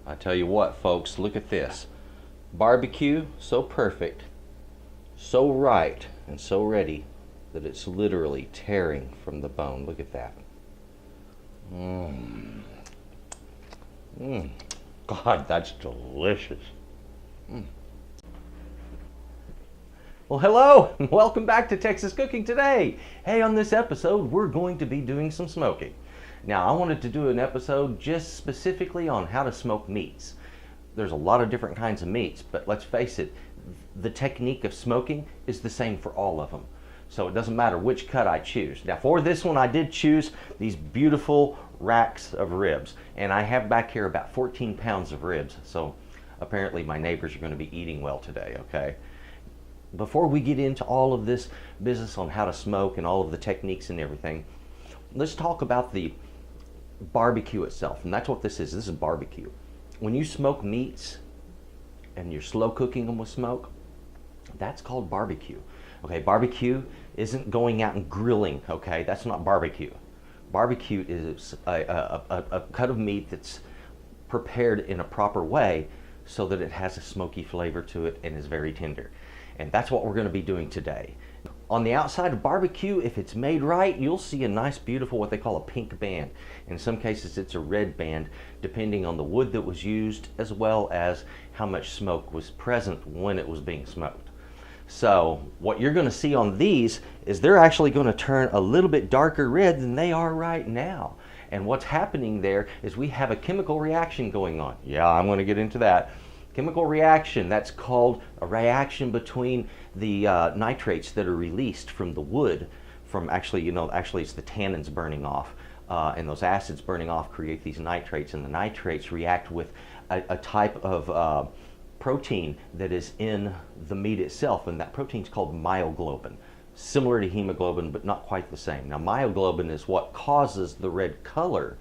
I tell you what, folks, look at this. Barbecue, so perfect, so right, and so ready that it's literally tearing from the bone. Look at that. God, that's delicious. Well, hello, and welcome back to Texas Cooking Today. Hey, on this episode, we're going to be doing some smoking. Now, I wanted to do an episode just specifically on how to smoke meats. There's a lot of different kinds of meats, but let's face it, the technique of smoking is the same for all of them. So it doesn't matter which cut I choose. Now, for this one, I did choose these beautiful racks of ribs, and I have back here about 14 pounds of ribs, so apparently my neighbors are going to be eating well today, okay? Before we get into all of this business on how to smoke and all of the techniques and everything, let's talk about the barbecue itself, and that's what this is. This is barbecue. When you smoke meats and you're slow cooking them with smoke, that's called barbecue. Okay, barbecue isn't going out and grilling, okay? That's not barbecue. Barbecue is a cut of meat that's prepared in a proper way so that it has a smoky flavor to it and is very tender. And that's what we're going to be doing today. On the outside of barbecue, if it's made right, you'll see a nice, beautiful, what they call a pink band. In some cases, it's a red band, depending on the wood that was used, as well as how much smoke was present when it was being smoked. So what you're going to see on these is they're actually going to turn a little bit darker red than they are right now. And what's happening there is we have a chemical reaction going on. Yeah, I'm going to get into that. Chemical reaction, that's called a reaction between the nitrates that are released from the wood, from actually it's the tannins burning off, and those acids burning off create these nitrates, and the nitrates react with a type of protein that is in the meat itself, and that protein is called myoglobin, similar to hemoglobin, but not quite the same. Now, myoglobin is what causes the red color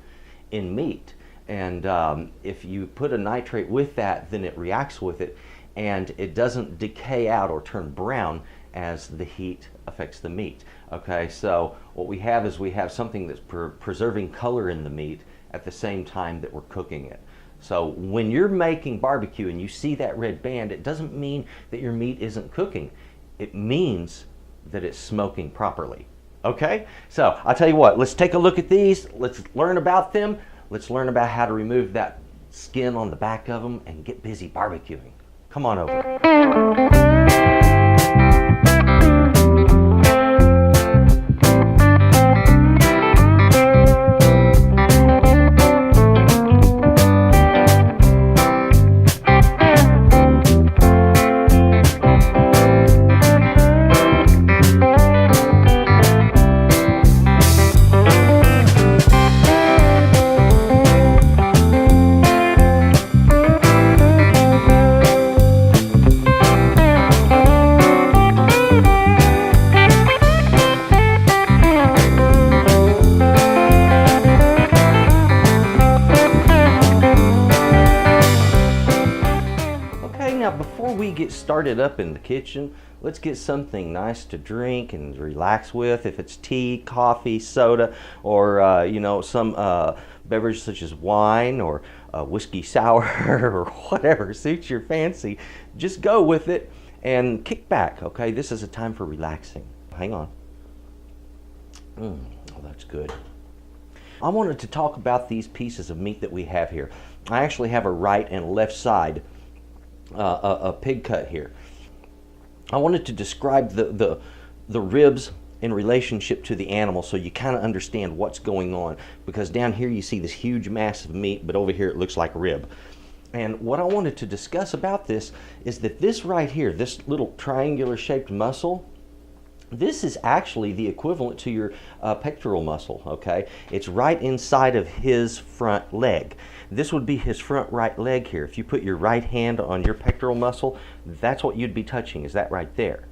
in meat. And if you put a nitrate with that, then it reacts with it, and it doesn't decay out or turn brown as the heat affects the meat. Okay, so what we have is we have something that's preserving color in the meat at the same time that we're cooking it. So when you're making barbecue and you see that red band, it doesn't mean that your meat isn't cooking. It means that it's smoking properly. Okay, so I'll tell you what, let's take a look at these, let's learn about them. Let's learn about how to remove that skin on the back of them and get busy barbecuing. Come on over. Before we get started up in the kitchen, let's get something nice to drink and relax with. If it's tea, coffee, soda, or some beverage such as wine or whiskey sour or whatever suits your fancy, just go with it and kick back. Okay, this is a time for relaxing. Hang on. Oh, that's good. I wanted to talk about these pieces of meat that we have here. I actually have a right and a left side. A pig cut here. I wanted to describe the ribs in relationship to the animal so you kind of understand what's going on, because down here you see this huge mass of meat, but over here it looks like rib. And what I wanted to discuss about this is that this right here, this little triangular shaped muscle, this is actually the equivalent to your pectoral muscle, okay? It's right inside of his front leg. This would be his front right leg here. If you put your right hand on your pectoral muscle, that's what you'd be touching, is that right there.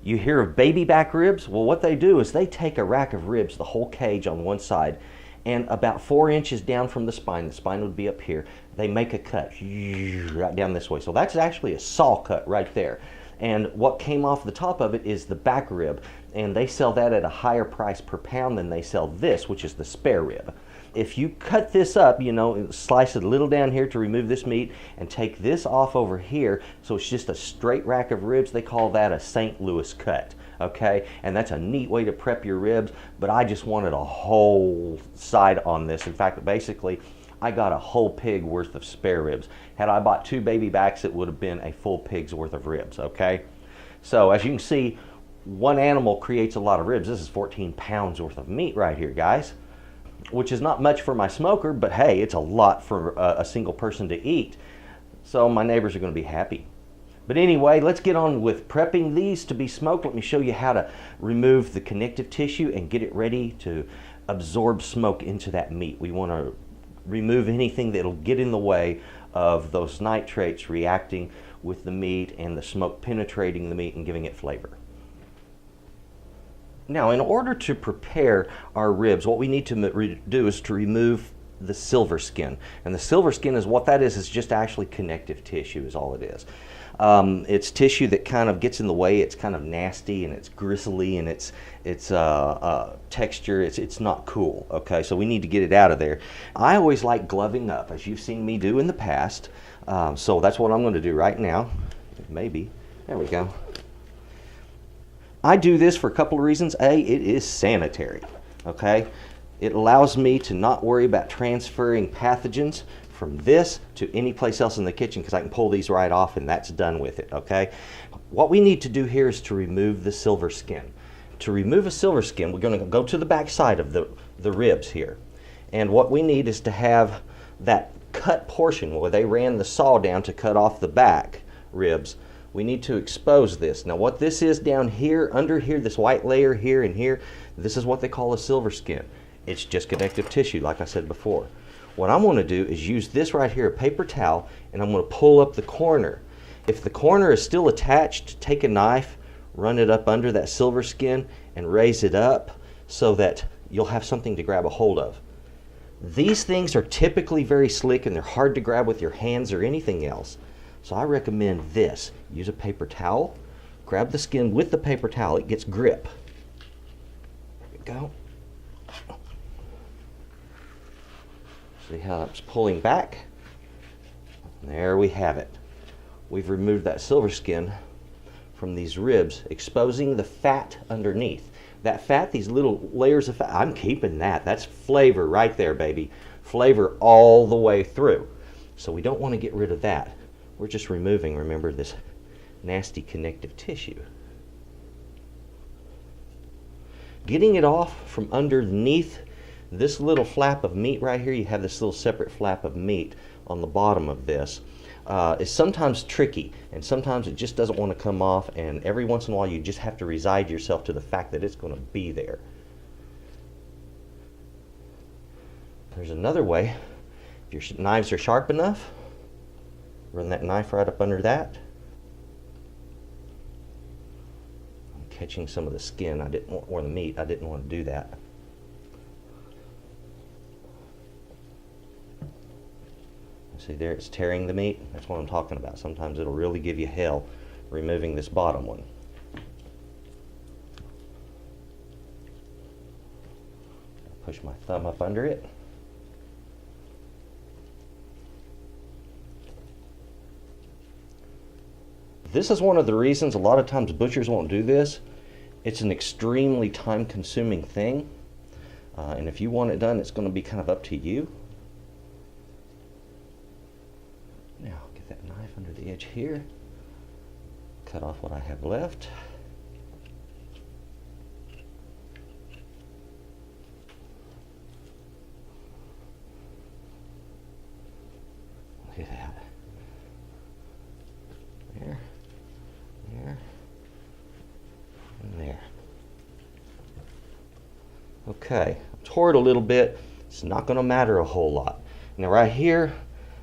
You hear of baby back ribs? Well, what they do is they take a rack of ribs, the whole cage on one side, and about 4 inches down from the spine would be up here, they make a cut right down this way. So that's actually a saw cut right there. And what came off the top of it is the back rib, and they sell that at a higher price per pound than they sell this, which is the spare rib. If you cut this up, you know, slice it a little down here to remove this meat and take this off over here so it's just a straight rack of ribs, they call that a St. Louis cut. Okay, and that's a neat way to prep your ribs, but I just wanted a whole side on this. In fact, basically, I got a whole pig worth of spare ribs. Had I bought 2 baby backs, it would have been a full pig's worth of ribs, okay? So as you can see, one animal creates a lot of ribs. This is 14 pounds worth of meat right here, guys, which is not much for my smoker, but hey, it's a lot for a single person to eat. So my neighbors are gonna be happy. But anyway, let's get on with prepping these to be smoked. Let me show you how to remove the connective tissue and get it ready to absorb smoke into that meat. We want to remove anything that'll get in the way of those nitrates reacting with the meat and the smoke penetrating the meat and giving it flavor. Now, in order to prepare our ribs, what we need to do is to remove the silver skin. And the silver skin is what that is just actually connective tissue is all it is. It's tissue that kind of gets in the way. It's kind of nasty and it's gristly and it's texture. It's not cool. Okay, so we need to get it out of there. I always like gloving up, as you've seen me do in the past. So that's what I'm going to do right now. Maybe. There we go. I do this for a couple of reasons. A, it is sanitary. Okay, it allows me to not worry about transferring pathogens from this to any place else in the kitchen because I can pull these right off and that's done with it, okay? What we need to do here is to remove the silver skin. To remove a silver skin, we're going to go to the back side of the ribs here. And what we need is to have that cut portion where they ran the saw down to cut off the back ribs. We need to expose this. Now what this is down here, under here, this white layer here and here, this is what they call a silver skin. It's just connective tissue, like I said before. What I'm going to do is use this right here, a paper towel, and I'm going to pull up the corner. If the corner is still attached, take a knife, run it up under that silver skin, and raise it up so that you'll have something to grab a hold of. These things are typically very slick and they're hard to grab with your hands or anything else. So I recommend this. Use a paper towel, grab the skin with the paper towel, it gets grip. There we go. See how it's pulling back? There we have it. We've removed that silver skin from these ribs, exposing the fat underneath. That fat, these little layers of fat, I'm keeping that. That's flavor right there, baby. Flavor all the way through. So we don't want to get rid of that. We're just removing, remember, this nasty connective tissue. Getting it off from underneath this little flap of meat right here, you have this little separate flap of meat on the bottom of this, is sometimes tricky, and sometimes it just doesn't want to come off, and every once in a while you just have to resign yourself to the fact that it's going to be there. There's another way. If your knives are sharp enough, run that knife right up under that. I'm catching some of the skin, or the meat, I didn't want to do that. See there, it's tearing the meat. That's what I'm talking about. Sometimes it'll really give you hell removing this bottom one. Push my thumb up under it. This is one of the reasons a lot of times butchers won't do this. It's an extremely time-consuming thing. And if you want it done, it's going to be kind of up to you. Now, get that knife under the edge here. Cut off what I have left. Look at that. There, there, and there. Okay, tore it a little bit. It's not going to matter a whole lot. Now right here,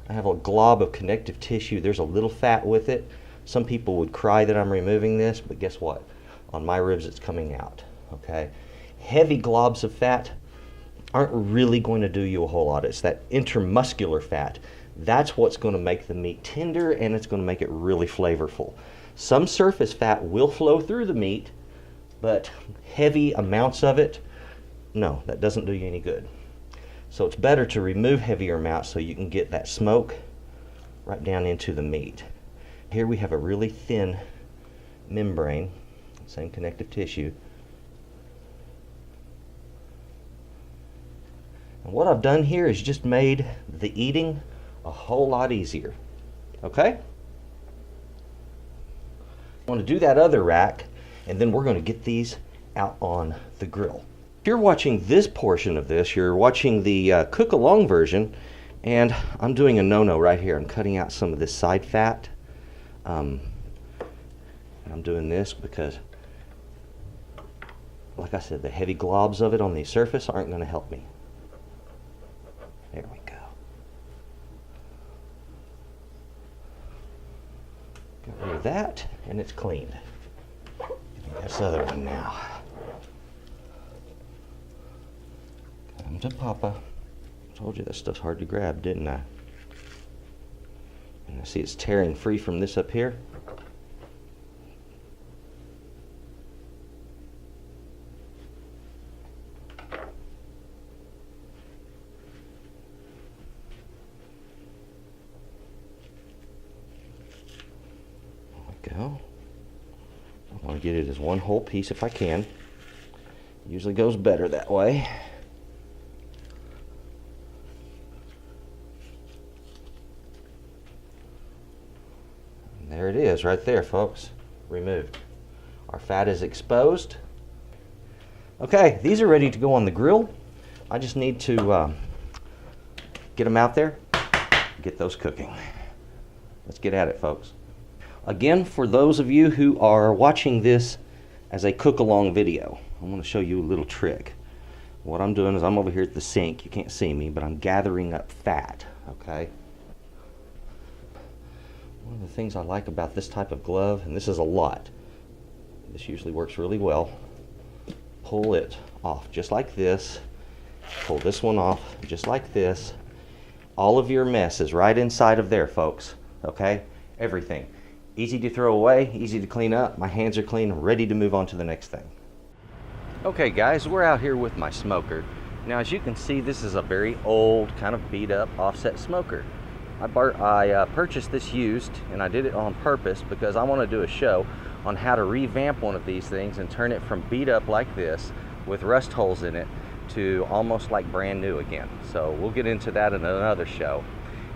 I have a glob of connective tissue. There's a little fat with it. Some people would cry that I'm removing this, but guess what? On my ribs, it's coming out, okay? Heavy globs of fat aren't really going to do you a whole lot. It's that intermuscular fat. That's what's going to make the meat tender, and it's going to make it really flavorful. Some surface fat will flow through the meat, but heavy amounts of it, no, that doesn't do you any good. So it's better to remove heavier amounts so you can get that smoke right down into the meat. Here we have a really thin membrane, same connective tissue. And what I've done here is just made the eating a whole lot easier. Okay? I want to do that other rack, and then we're going to get these out on the grill. If you're watching this portion of this, you're watching the cook along version, and I'm doing a no-no right here. I'm cutting out some of this side fat. And I'm doing this because, like I said, the heavy globs of it on the surface aren't going to help me. There we go. Get rid of that, and it's cleaned. This other one now. Come to Papa. Told you that stuff's hard to grab, didn't I? And I see it's tearing free from this up here. Go. I want to get it as one whole piece if I can. Usually goes better that way. And there it is right there, folks. Removed. Our fat is exposed. Okay, these are ready to go on the grill. I just need to get them out there, get those cooking. Let's get at it, folks. Again, for those of you who are watching this as a cook-along video, I want to show you a little trick. What I'm doing is I'm over here at the sink. You can't see me, but I'm gathering up fat, okay? One of the things I like about this type of glove, and this is a lot, this usually works really well, pull it off just like this, pull this one off just like this. All of your mess is right inside of there, folks, okay? Everything. Easy to throw away, easy to clean up. My hands are clean, ready to move on to the next thing. Okay guys, we're out here with my smoker. Now as you can see, this is a very old, kind of beat up offset smoker. I purchased this used, and I did it on purpose because I want to do a show on how to revamp one of these things and turn it from beat up like this with rust holes in it to almost like brand new again. So we'll get into that in another show.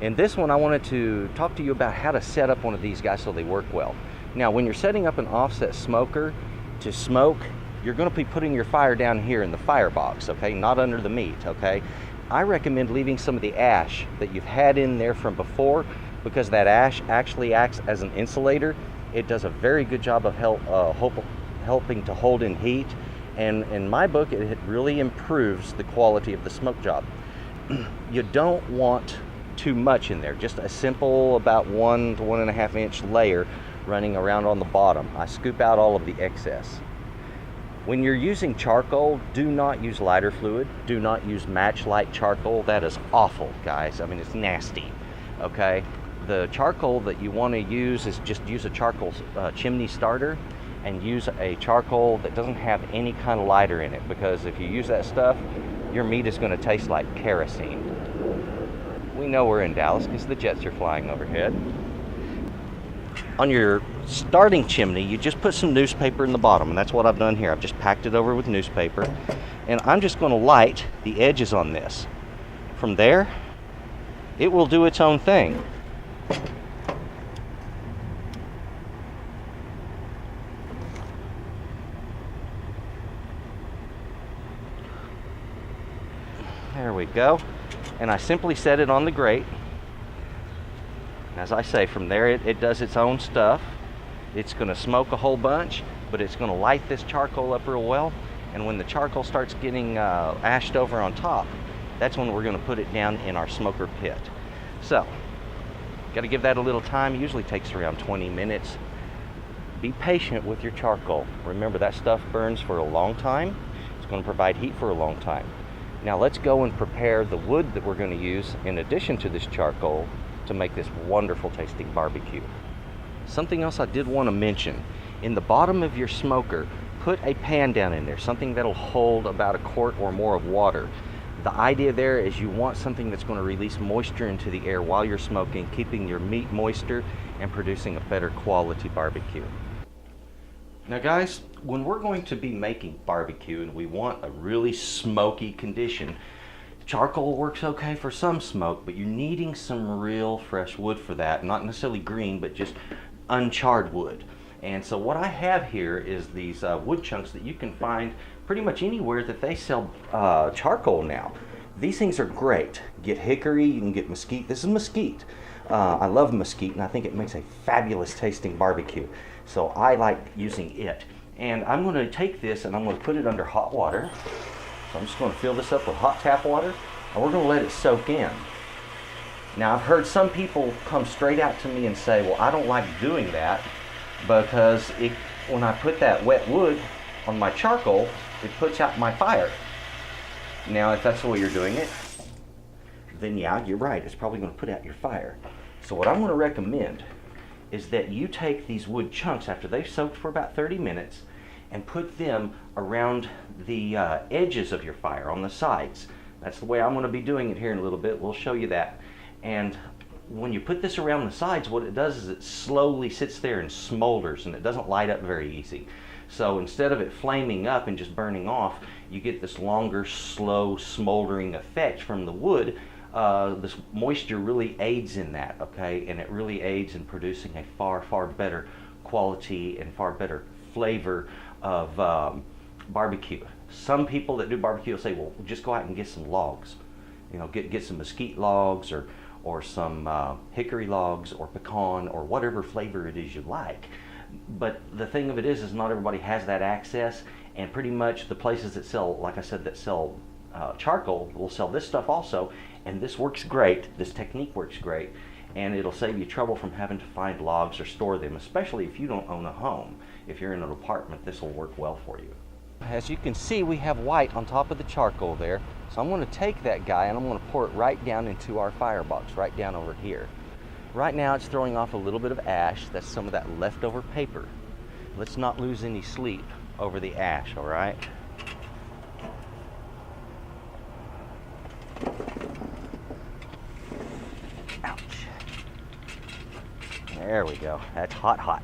In this one, I wanted to talk to you about how to set up one of these guys so they work well. Now, when you're setting up an offset smoker to smoke, you're going to be putting your fire down here in the firebox, okay? Not under the meat, okay? I recommend leaving some of the ash that you've had in there from before, because that ash actually acts as an insulator. It does a very good job of helping to hold in heat, and in my book, it really improves the quality of the smoke job. You don't want too much in there, just a simple about 1 to 1.5 inch layer running around on the bottom. I scoop out all of the excess. When you're using charcoal, do not use lighter fluid. Do not use matchlight charcoal. That is awful, guys. I mean, it's nasty, okay? The charcoal that you want to use is just use a charcoal chimney starter, and use a charcoal that doesn't have any kind of lighter in it, because if you use that stuff, your meat is going to taste like kerosene. We know we're in Dallas because the jets are flying overhead. On your starting chimney, you just put some newspaper in the bottom, and that's what I've done here. I've just packed it over with newspaper, and I'm just going to light the edges on this. From there, it will do its own thing. There we go. And I simply set it on the grate. As I say, from there it does its own stuff. It's going to smoke a whole bunch, but it's going to light this charcoal up real well. And when the charcoal starts getting ashed over on top, that's when we're going to put it down in our smoker pit. So, got to give that a little time. It usually takes around 20 minutes. Be patient with your charcoal. Remember, that stuff burns for a long time. It's going to provide heat for a long time. Now let's go and prepare the wood that we're going to use in addition to this charcoal to make this wonderful tasting barbecue. Something else I did want to mention, in the bottom of your smoker, put a pan down in there, something that'll hold about 1 quart or more of water. The idea there is you want something that's going to release moisture into the air while you're smoking, keeping your meat moister and producing a better quality barbecue. Now guys, when we're going to be making barbecue and we want a really smoky condition, charcoal works okay for some smoke, but you're needing some real fresh wood for that. Not necessarily green, but just uncharred wood. And so what I have here is these wood chunks that you can find pretty much anywhere that they sell charcoal now. These things are great. Get hickory, you can get mesquite. This is mesquite. I love mesquite, and I think it makes a fabulous tasting barbecue. So I like using it. And I'm going to take this and I'm going to put it under hot water. So I'm just going to fill this up with hot tap water, and we're going to let it soak in. Now I've heard some people come straight out to me and say, well, I don't like doing that because when I put that wet wood on my charcoal, it puts out my fire. Now if that's the way you're doing it, then yeah, you're right, it's probably going to put out your fire. So what I'm going to recommend is that you take these wood chunks after they've soaked for about 30 minutes and put them around the edges of your fire, on the sides. That's the way I'm going to be doing it here in a little bit. We'll show you that. And when you put this around the sides, what it does is it slowly sits there and smolders, and it doesn't light up very easy. So instead of it flaming up and just burning off, you get this longer, slow, smoldering effect from the wood. This moisture really aids in that, okay? And it really aids in producing a far, far better quality and far better flavor of barbecue. Some people that do barbecue will say, well, just go out and get some logs. You know, get some mesquite logs or some hickory logs or pecan or whatever flavor it is you like. But the thing of it is not everybody has that access, and pretty much the places that sell, like I said, that sell charcoal will sell this stuff also, and this works great. This technique works great, and it'll save you trouble from having to find logs or store them, especially if you don't own a home. If you're in an apartment, this will work well for you. As you can see, we have white on top of the charcoal there, so I'm going to take that guy and I'm going to pour it right down into our firebox, right down over here. Right now it's throwing off a little bit of ash. That's some of that leftover paper. Let's not lose any sleep over the ash, all right? Ouch. There we go. That's hot, hot.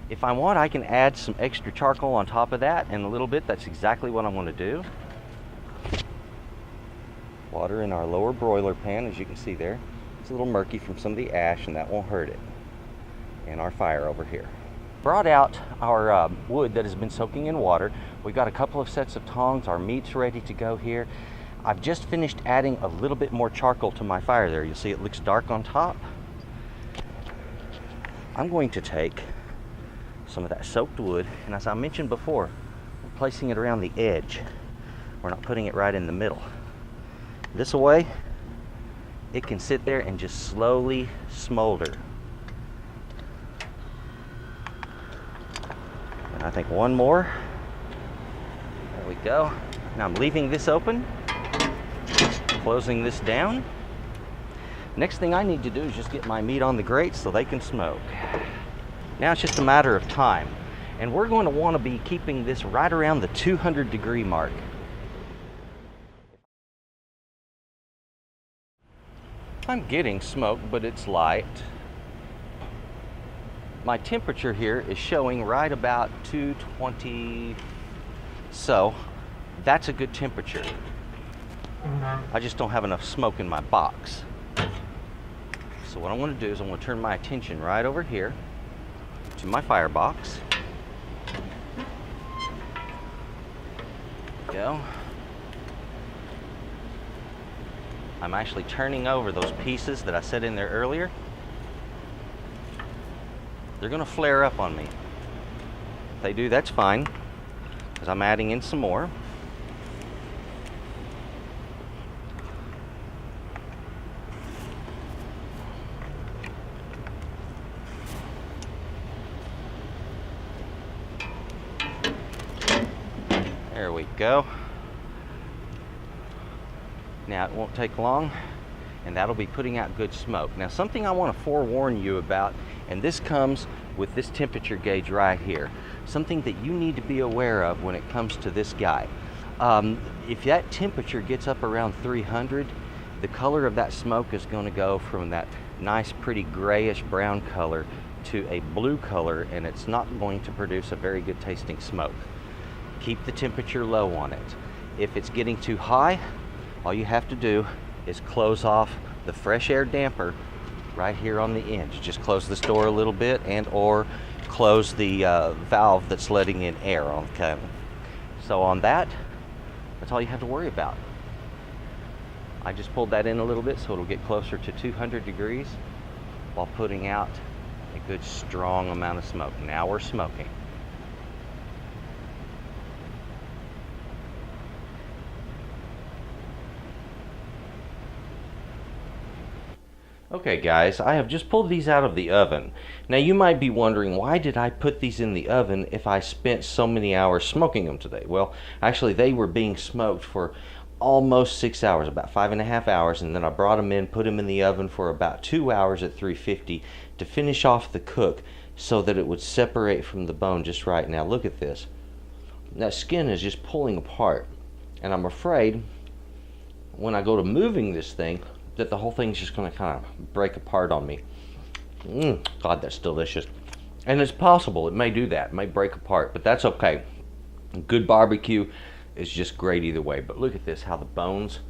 If I want, I can add some extra charcoal on top of that in a little bit. That's exactly what I'm going to do. Water in our lower broiler pan, as you can see there. It's a little murky from some of the ash, and that won't hurt it. And our fire over here. Brought out our wood that has been soaking in water. We got a couple of sets of tongs. Our meat's ready to go here. I've just finished adding a little bit more charcoal to my fire there. You'll see it looks dark on top. I'm going to take some of that soaked wood, and as I mentioned before, we're placing it around the edge. We're not putting it right in the middle. This way, it can sit there and just slowly smolder. And I think one more. There we go. Now I'm leaving this open, closing this down. Next thing I need to do is just get my meat on the grate so they can smoke. Now it's just a matter of time. And we're going to want to be keeping this right around the 200-degree mark. I'm getting smoke, but it's light. My temperature here is showing right about 220. So that's a good temperature. I just don't have enough smoke in my box. So what I'm going to do is I'm going to turn my attention right over here to my firebox. There we go. I'm actually turning over those pieces that I set in there earlier. They're going to flare up on me. If they do, that's fine, because I'm adding in some more. There we go. Now it won't take long, and that'll be putting out good smoke. Now something I want to forewarn you about, and this comes with this temperature gauge right here, something that you need to be aware of when it comes to this guy. If that temperature gets up around 300, the color of that smoke is going to go from that nice pretty grayish brown color to a blue color, and it's not going to produce a very good tasting smoke. Keep the temperature low on it. If it's getting too high, all you have to do is close off the fresh air damper right here on the end. Just close this door a little bit, and or close the valve that's letting in air on the cabin. So on that, that's all you have to worry about. I just pulled that in a little bit so it'll get closer to 200 degrees while putting out a good strong amount of smoke. Now we're smoking. Okay guys, I have just pulled these out of the oven. Now you might be wondering, why did I put these in the oven if I spent so many hours smoking them today? Well, actually they were being smoked for almost 6 hours, about 5.5 hours, and then I brought them in, put them in the oven for about 2 hours at 350 to finish off the cook so that it would separate from the bone just right. Now look at this. That skin is just pulling apart, and I'm afraid when I go to moving this thing that the whole thing's just going to kind of break apart on me. God, that's delicious. And it's possible it may do that, it may break apart, but that's okay. Good barbecue is just great either way. But look at this, how the bones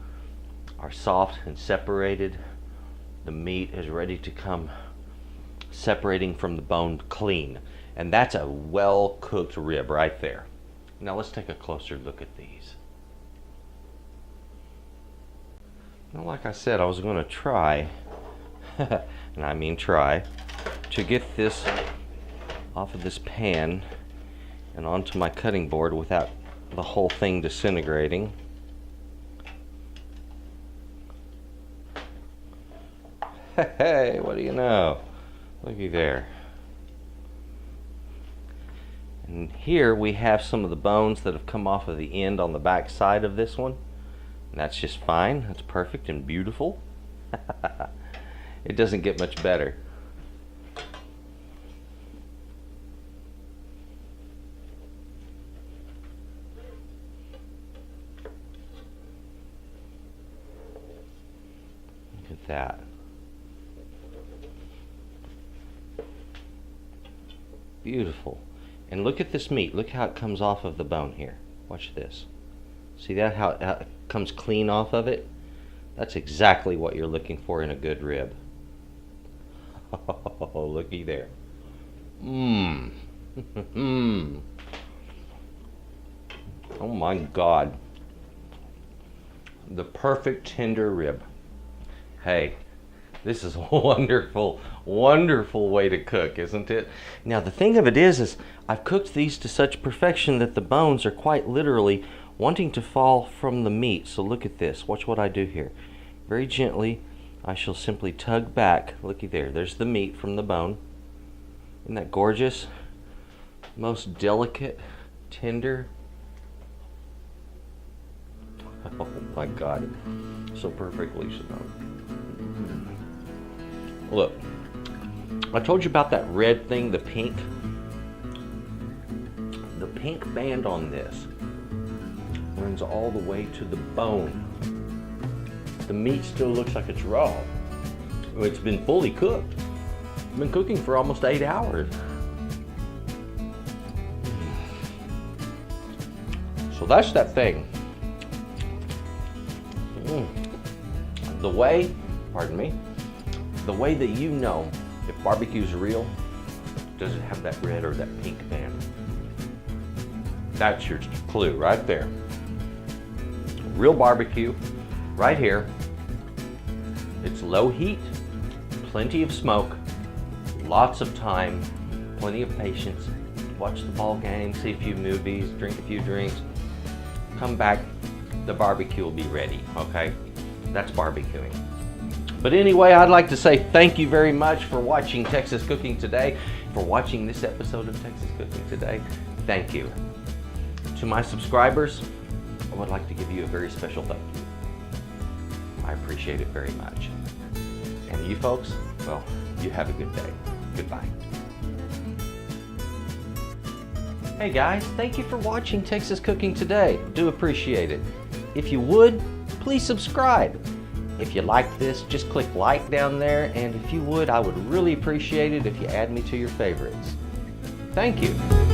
are soft and separated. The meat is ready to come separating from the bone clean. And that's a well-cooked rib right there. Now let's take a closer look at these. Now, like I said, I was going to try, and I mean try, to get this off of this pan and onto my cutting board without the whole thing disintegrating. Hey, what do you know? Looky there. And here we have some of the bones that have come off of the end on the back side of this one. And that's just fine. That's perfect and beautiful. It doesn't get much better. Look at that. Beautiful. And look at this meat. Look how it comes off of the bone here. Watch this. See that, how it comes clean off of it? That's exactly what you're looking for in a good rib. Oh, looky there. Oh my God. The perfect tender rib. Hey, this is a wonderful, wonderful way to cook, isn't it? Now the thing of it is I've cooked these to such perfection that the bones are quite literally wanting to fall from the meat. So look at this. Watch what I do here. Very gently, I shall simply tug back. Looky there. There's the meat from the bone. Isn't that gorgeous? Most delicate, tender. Oh my God. So perfectly smoked. Look. I told you about that red thing, the pink. The pink band on this runs all the way to the bone. The meat still looks like it's raw. It's been fully cooked. It's been cooking for almost 8 hours. So that's that thing. The way, pardon me, the way that you know if barbecue's real, does it have that red or that pink band? That's your clue right there. Real barbecue, right here. It's low heat, plenty of smoke, lots of time, plenty of patience. Watch the ball game, see a few movies, drink a few drinks. Come back, the barbecue will be ready, okay? That's barbecuing. But anyway, I'd like to say thank you very much for watching Texas Cooking Today, for watching this episode of Texas Cooking Today. Thank you. To my subscribers, I would like to give you a very special thank you. I appreciate it very much. And you folks, well, you have a good day. Goodbye. Hey guys, thank you for watching Texas Cooking Today. Do appreciate it. If you would, please subscribe. If you liked this, just click like down there, and if you would, I would really appreciate it if you add me to your favorites. Thank you.